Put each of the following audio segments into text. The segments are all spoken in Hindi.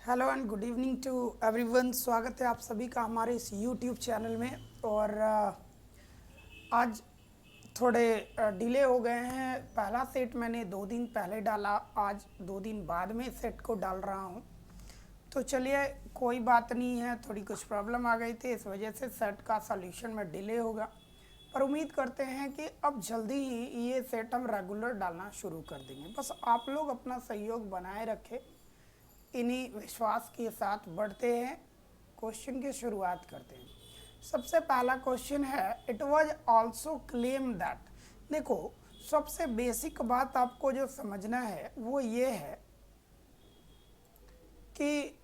Hello and good evening to everyone. स्वागत है आप सभी का हमारे इस यूट्यूब चैनल में। और आज थोड़े डिले हो गए हैं। पहला सेट मैंने 2 दिन पहले डाला, आज 2 दिन बाद में सेट को डाल रहा हूं। तो चलिए कोई बात नहीं है, थोड़ी कुछ प्रॉब्लम आ गई थी, इस वजह से सेट का सॉल्यूशन में डिले होगा। पर उम्मीद करते हैं कि अब जल्दी ही ये सेट हम रेगुलर डालना शुरू कर देंगे। बस आप लोग अपना सहयोग बनाए रखें। इन्हीं विश्वास के साथ बढ़ते हैं, क्वेश्चन की शुरुआत करते हैं। सबसे पहला क्वेश्चन है, it was also claim that. देखो, सबसे बेसिक बात आपको जो समझना है वो ये है कि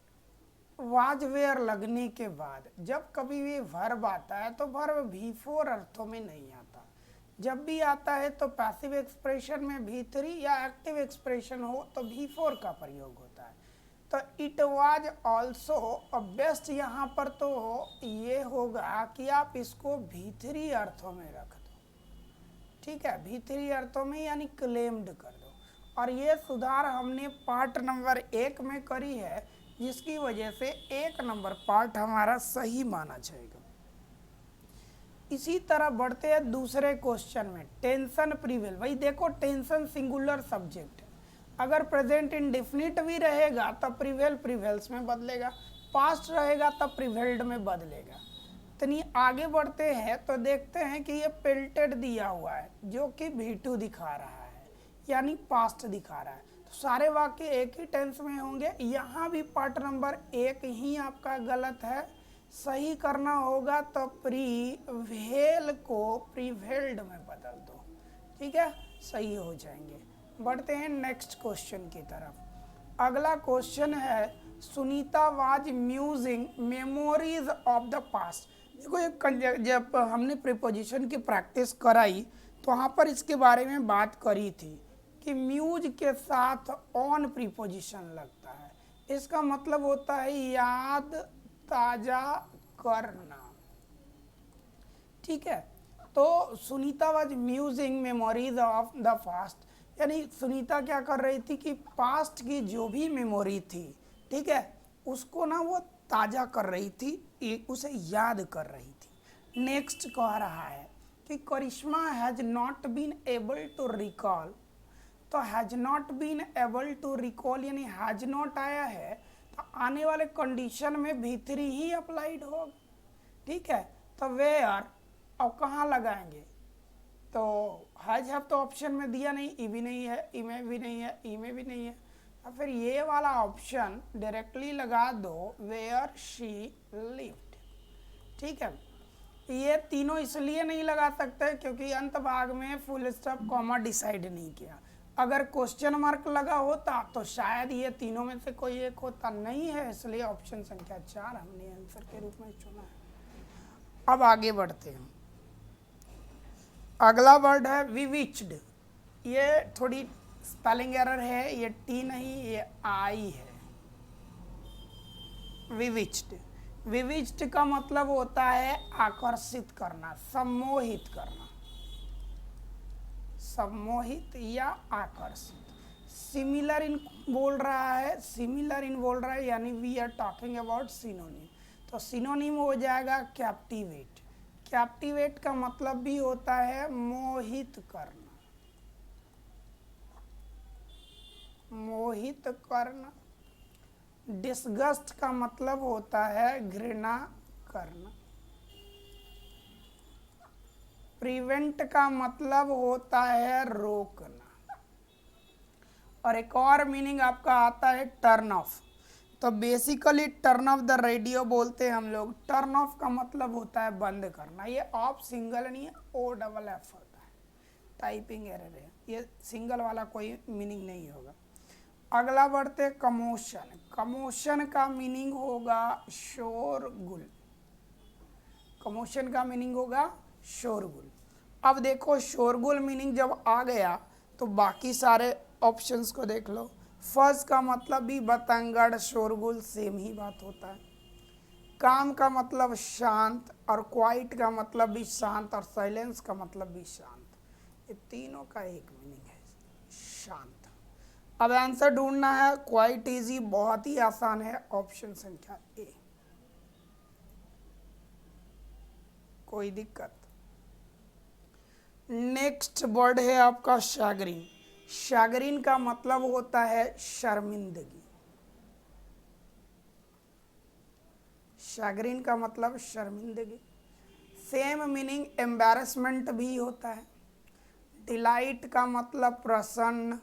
वाज वेयर लगने के बाद जब कभी भी वर्ब आता है तो वर्ब भी4 अर्थों में नहीं आता। जब भी आता है तो पैसिव एक्सप्रेशन में भी3 या एक्टिव एक्सप्रेशन हो तो भी4 का प्रयोग होता है। तो इट वाज ऑल्सो बेस्ट यहाँ पर तो ये होगा कि आप इसको भी3 अर्थों में रख दो। ठीक है, भी3 अर्थों में यानी क्लेम्ड कर दो। और ये सुधार हमने पार्ट नंबर 1 में करी है, जिसकी वजह से 1 नंबर पार्ट हमारा सही माना जाएगा। इसी तरह बढ़ते हैं दूसरे क्वेश्चन में, टेंशन प्रिवेल। भाई देखो, टेंशन सिंगुलर सब्जेक्ट है। अगर प्रेजेंट इंडेफिनिट भी रहेगा तब प्रिवेल प्रिवेल्स में बदलेगा, पास्ट रहेगा तब प्रिवेल्ड में बदलेगा। इतनी आगे बढ़ते हैं तो देखते हैं कि ये पेल्टेड दिया हुआ है जो कि भी2 दिखा रहा है, यानी पास्ट दिखा रहा है। तो सारे वाक्य एक ही टेंस में होंगे। यहाँ भी पार्ट नंबर 1 ही आपका गलत है, सही करना होगा तो प्रीवेल को प्रिवेल्ड में बदल दो। ठीक है, सही हो जाएंगे। बढ़ते हैं नेक्स्ट क्वेश्चन की तरफ। अगला क्वेश्चन है, Sunita was musing memories of the past. देखो, ये जब हमने प्रीपोजिशन की प्रैक्टिस कराई तो वहाँ पर इसके बारे में बात करी थी कि म्यूज के साथ ऑन प्रीपोजिशन लगता है। इसका मतलब होता है याद ताजा करना। ठीक है, तो Sunita was musing memories of the past, यानी सुनीता क्या कर रही थी कि पास्ट की जो भी मेमोरी थी, ठीक है, उसको ना वो ताज़ा कर रही थी, उसे याद कर रही थी। नेक्स्ट कह रहा है कि Karishma has not been able to recall. तो has not been able to recall यानी हैज़ नॉट आया है तो आने वाले कंडीशन में भी3 ही अप्लाइड होगा। ठीक है, तो वेयर अब कहाँ लगाएंगे? तो हैज हैव तो ऑप्शन में दिया नहीं, ई भी नहीं है, ई में भी नहीं है, ई में भी नहीं है, तो फिर ये वाला ऑप्शन डायरेक्टली लगा दो, वेयर शी लिव्ड। ठीक है, ये तीनों इसलिए नहीं लगा सकते क्योंकि अंत भाग में फुल स्टॉप कॉमा डिसाइड नहीं किया। अगर क्वेश्चन मार्क लगा होता तो शायद ये तीनों में से कोई एक होता, नहीं है, इसलिए ऑप्शन संख्या 4 हमने आंसर के रूप में चुना है। अब आगे बढ़ते हैं। अगला वर्ड है विविच्ड। ये थोड़ी स्पेलिंग एरर है, ये टी नहीं, ये आई है। विविच्ड, विविच्ड का मतलब होता है आकर्षित करना, सम्मोहित करना, सम्मोहित या आकर्षित। सिमिलर इन बोल रहा है, सिमिलर इन बोल रहा है, यानी we are talking about synonym. तो सिनोनिम हो जाएगा कैप्टिवेट। कैप्टिवेट का मतलब भी होता है मोहित करना, मोहित करना। डिस्गस्ट का मतलब होता है घृणा करना। प्रिवेंट का मतलब होता है रोकना। और एक और मीनिंग आपका आता है टर्न ऑफ। तो basically turn off the radio बोलते हैं हम लोग। टर्न ऑफ का मतलब होता है बंद करना। ये ऑफ सिंगल नहीं है, ओ डबल एफ होता है, टाइपिंग एरर है, ये सिंगल वाला कोई मीनिंग नहीं होगा। अगला बढ़ते कमोशन। कमोशन का मीनिंग होगा शोरगुल। कमोशन का मीनिंग होगा शोरगुल। अब देखो, शोरगुल मीनिंग जब आ गया तो बाकी सारे ऑप्शंस को देख लो। फर्स्ट का मतलब भी बतंगड़ शोरगुल सेम ही बात होता है। काम का मतलब शांत, और क्वाइट का मतलब भी शांत, और साइलेंस का मतलब भी शांत। ये तीनों का एक मीनिंग है, शांत। अब आंसर ढूंढना है, क्वाइट इजी, बहुत ही आसान है, ऑप्शन संख्या ए। कोई दिक्कत? नेक्स्ट वर्ड है आपका शैगरीन। शैगरीन का मतलब होता है शर्मिंदगी। शैगरीन का मतलब शर्मिंदगी। सेम मीनिंग एम्बैरेसमेंट भी होता है। डिलाइट का मतलब प्रसन्न।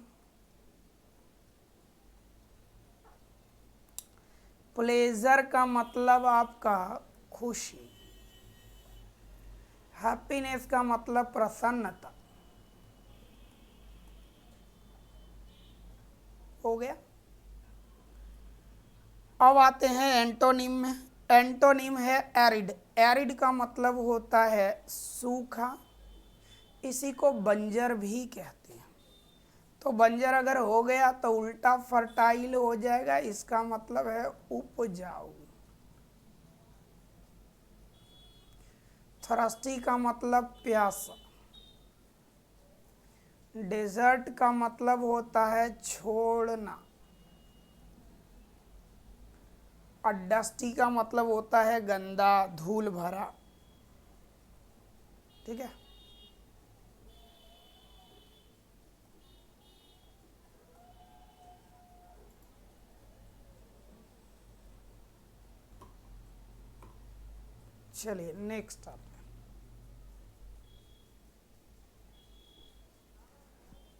प्लेजर का मतलब आपका खुशी। हैप्पीनेस का मतलब प्रसन्नता। हो गया। अब आते हैं एंटोनिम में। एंटोनिम है एरिड। एरिड का मतलब होता है सूखा, इसी को बंजर भी कहते हैं। तो बंजर अगर हो गया तो उल्टा फर्टाइल हो जाएगा, इसका मतलब है उपजाऊ। थर्स्टी का मतलब प्यासा। डेजर्ट का मतलब होता है छोड़ना। और डस्टी का मतलब होता है गंदा, धूल भरा। ठीक है। चलिए नेक्स्ट आते हैं।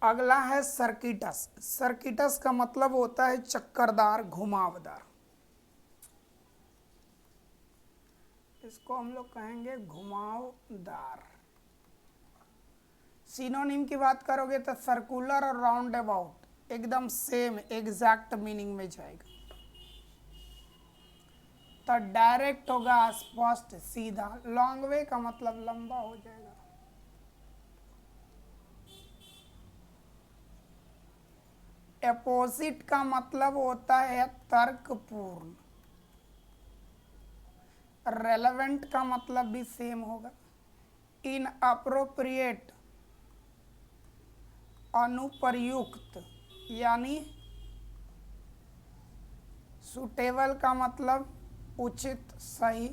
अगला है सर्किटस। सर्किटस का मतलब होता है चक्करदार, घुमावदार। इसको हम लोग कहेंगे घुमावदार। सिनोनिम की बात करोगे तो सर्कुलर और राउंड अबाउट एकदम सेम एग्जैक्ट मीनिंग में जाएगा। तो डायरेक्ट होगा, स्पष्ट, सीधा। लॉन्ग वे का मतलब लंबा हो जाएगा। अपोजिट का मतलब होता है तर्कपूर्ण। रेलेवेंट का मतलब भी सेम होगा। इन अप्रोप्रिएट, अनुप्रयुक्त, यानी सुटेबल का मतलब उचित, सही।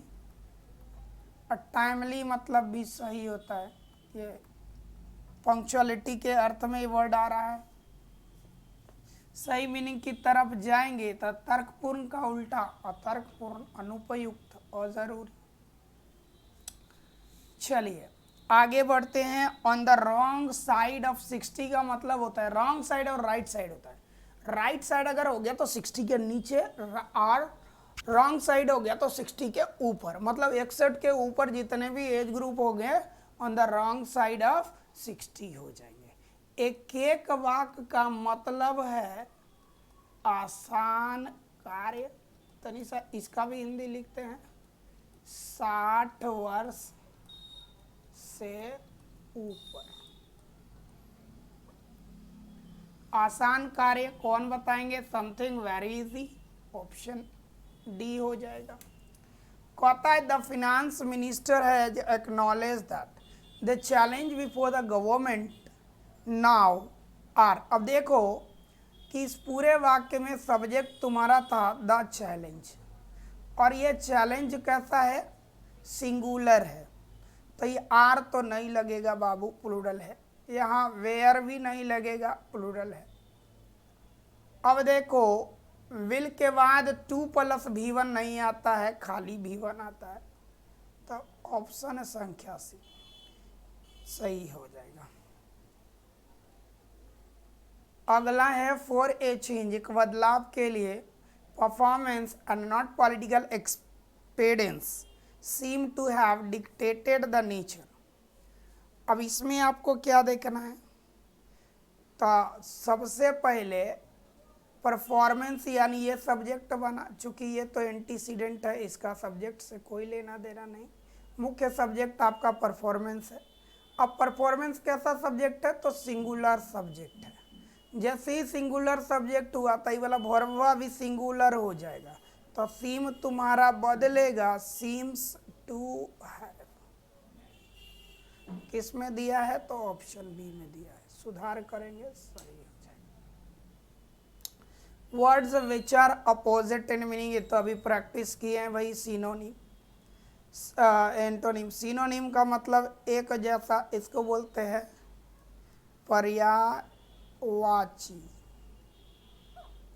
और टाइमली मतलब भी सही होता है। ये पंक्चुअलिटी के अर्थ में ये वर्ड आ रहा है। सही मीनिंग की तरफ जाएंगे तो तर्कपूर्ण का उल्टा अतर्कपूर्ण, अनुपयुक्त, अजरूरी। चलिए आगे बढ़ते हैं। On the wrong side of 60 का मतलब होता है, रॉन्ग साइड और राइट साइड होता है। राइट साइड अगर हो गया तो 60 के नीचे, और रॉन्ग साइड हो गया तो 60 के ऊपर। मतलब 61 के ऊपर जितने भी एज ग्रुप हो गए on the wrong side of 60 हो जाएंगे। एक वाक्य का मतलब है आसान कार्य। तनिषा इसका भी हिंदी लिखते हैं। 60 वर्ष से ऊपर। आसान कार्य कौन बताएंगे? Something very easy, option D हो जाएगा। कहता है the finance minister has acknowledge that the challenge before the government now are. अब देखो कि इस पूरे वाक्य में सब्जेक्ट तुम्हारा था द चैलेंज, और ये चैलेंज कैसा है? सिंगुलर है। तो ये आर तो नहीं लगेगा बाबू, प्लूरल है। यहाँ वेयर भी नहीं लगेगा, प्लूरल है। अब देखो विल के बाद 2 + V1 नहीं आता है, खाली V1 आता है। तो ऑप्शन संख्या सी सही हो जाएगा। अगला है फॉर ए चेंज, एक बदलाव के लिए। Performance and not political expedience seem to have dictated the nature. अब इसमें आपको क्या देखना है? तो सबसे पहले परफॉर्मेंस यानी ये सब्जेक्ट बना, चूंकि ये तो एंटीसीडेंट है, इसका सब्जेक्ट से कोई लेना देना नहीं। मुख्य सब्जेक्ट आपका परफॉर्मेंस है। अब परफॉर्मेंस कैसा सब्जेक्ट है? तो सिंगुलर सब्जेक्ट है। जैसे ही सिंगुलर सब्जेक्ट हुआ तो ये वाला वर्ब भी सिंगुलर हो जाएगा। तो सीम तुम्हारा बदलेगा, सीम्स टू हैव। किस में दिया है? तो ऑप्शन बी में दिया है। सुधार करेंगे, सही हो जाएगा। Words which are opposite in meaning, ये तो अभी प्रैक्टिस किए हैं भाई। Synonym, antonym. सिनोनिम का मतलब एक जैसा, इसको बोलते हैं पर्यायवाची,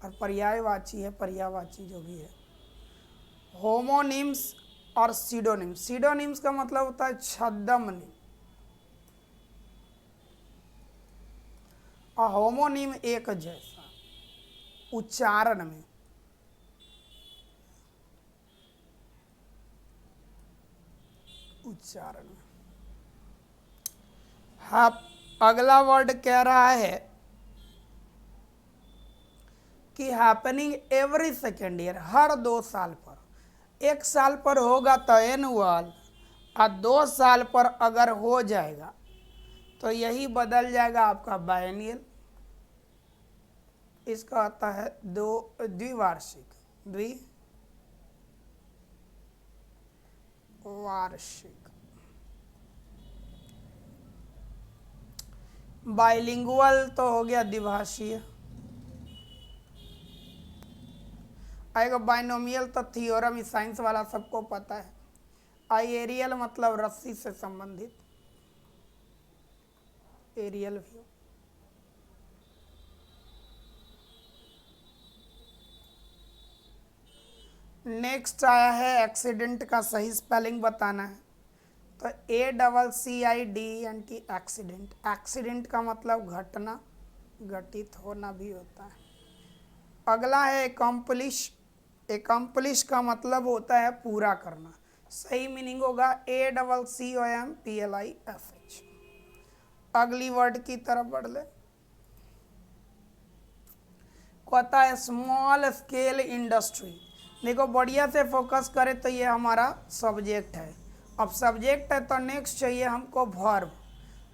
और पर्यायवाची है पर्यायवाची जो भी है। होमोनिम्स और सीडोनिम्स। सीडोनिम्स का मतलब होता है छद्मनिम, और होमोनिम एक जैसा उच्चारण में। उच्चारण में। हाँ, अगला वर्ड कह रहा है कि हैपनिंग एवरी सेकेंड ईयर, हर 2 साल पर। 1 साल पर होगा तो एनुअल, और 2 साल पर अगर हो जाएगा तो यही बदल जाएगा आपका बायनियल। इसका आता है द्विवार्षिक। द्विवार्षिक। बाइलिंगुअल तो हो गया द्विभाषीय। आएगा बाइनोमियल तो थियोरम, साइंस वाला सबको पता है। आइएरियल मतलब रस्सी से संबंधित, एरियल व्यू। नेक्स्ट आया है एक्सीडेंट का सही स्पेलिंग बताना है। तो ACCIDENT, एक्सीडेंट। एक्सीडेंट का मतलब घटना, घटित होना भी होता है। अगला है एकम्प्लिश। एकम्प्लिश का मतलब होता है पूरा करना। सही मीनिंग होगा ACCOMPLISH। अगली वर्ड की तरफ बढ़ ले। कहता है स्मॉल स्केल इंडस्ट्री। देखो बढ़िया से फोकस करें तो ये हमारा सब्जेक्ट है। अब सब्जेक्ट है तो नेक्स्ट चाहिए हमको वर्ब।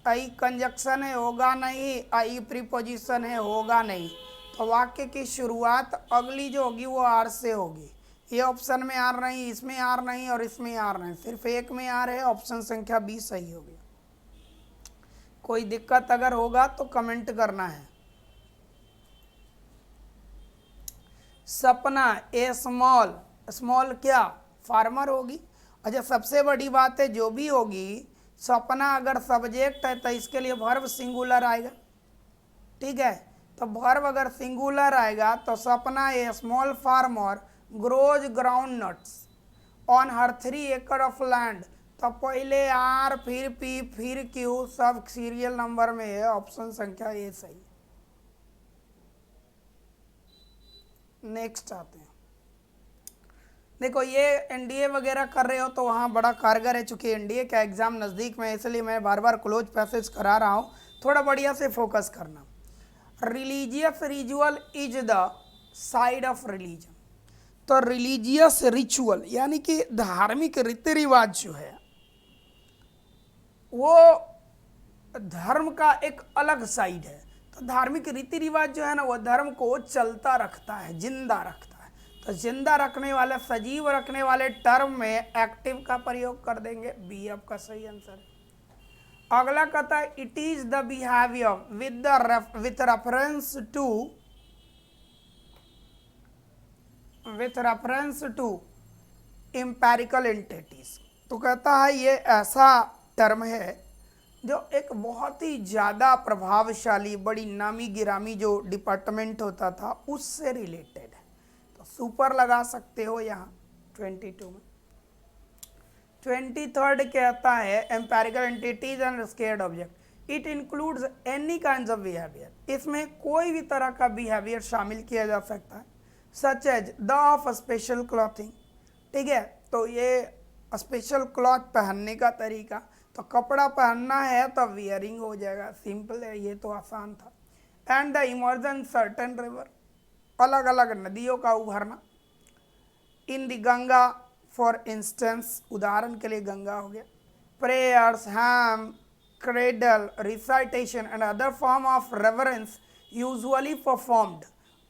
आई कंजक्शन है, होगा नहीं। आई प्रीपोजिशन है, होगा नहीं। तो वाक्य की शुरुआत अगली जो होगी वो आर से होगी। ये ऑप्शन में आर नहीं, इसमें आर नहीं, और इसमें आर नहीं, सिर्फ एक में आर है। ऑप्शन संख्या 20 सही हो गया। कोई दिक्कत अगर होगा तो कमेंट करना है। सपना, ए स्मॉल। स्मॉल क्या, फार्मर होगी। अच्छा, सबसे बड़ी बात है जो भी होगी, सपना अगर सब्जेक्ट है तो इसके लिए वर्ब सिंगुलर आएगा। ठीक है, तो वर्ब अगर सिंगुलर आएगा तो Sapna a small farmer grows groundnuts on her 3 एकड़ ऑफ लैंड। तो पहले आर, फिर पी, फिर क्यू, सब सीरियल नंबर में है। ऑप्शन संख्या ए सही। नेक्स्ट आते हैं। देखो ये एनडीए वगैरह कर रहे हो तो वहाँ बड़ा कारगर है, चूँकि एनडीए का एग्ज़ाम नज़दीक में, इसलिए मैं बार बार क्लोज पैसेज करा रहा हूँ। थोड़ा बढ़िया से फोकस करना। Religious ritual is the side of religion. तो रिलीजियस रिचुअल यानी कि धार्मिक रीति रिवाज जो है वो धर्म का एक अलग साइड है। तो धार्मिक रीति रिवाज जो है ना वो धर्म को चलता रखता है, जिंदा रखता है। तो जिंदा रखने वाले, सजीव रखने वाले टर्म में एक्टिव का प्रयोग कर देंगे। बी आपका सही आंसर है। अगला कहता है it is the behaviour with reference to empirical entities. तो कहता है ये ऐसा टर्म है जो एक बहुत ही ज़्यादा प्रभावशाली, बड़ी नामी गिरामी जो डिपार्टमेंट होता था उससे रिलेटेड है। तो सुपर लगा सकते हो यहाँ 22 में। 23rd कहता है empirical entities and scared object. It includes any kind of behaviour. इसमें कोई भी तरह का बिहेवियर शामिल किया जा सकता है, such as the of special clothing. ठीक है, तो ये स्पेशल क्लॉथ पहनने का तरीका, तो कपड़ा पहनना है तो वियरिंग हो जाएगा। सिंपल है, ये तो आसान था। And the emergence certain river, अलग अलग नदियों का उभरना। In the Ganga for instance, उदाहरण के लिए गंगा हो गया। Prayers, hymns, cradle, recitation and other form of reverence usually performed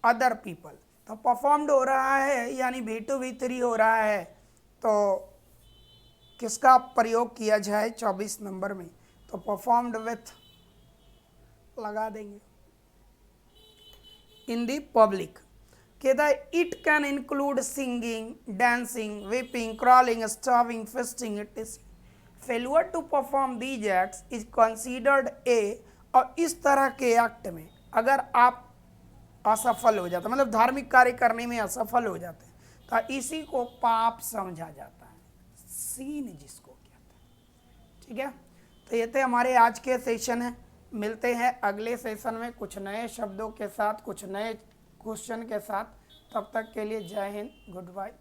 other people. तो परफॉर्म्ड हो रहा है यानी V2 V3 हो रहा है, तो किसका प्रयोग किया जाए 24 नंबर में? तो परफॉर्म्ड विथ लगा देंगे। In the public. कहता है it can include singing, dancing, weeping, crawling, starving, feasting, it is failure to perform these acts is considered a. और इस तरह के एक्ट में अगर आप असफल हो जाते, मतलब धार्मिक कार्य करने में असफल हो जाते हैं, तो इसी को पाप समझा जाता है, सीन जिसको कहते हैं। ठीक है, तो ये थे हमारे आज के सेशन है। मिलते हैं अगले सेशन में कुछ नए शब्दों के साथ, कुछ नए क्वेश्चन के साथ। तब तक के लिए जय हिंद, गुड बाय।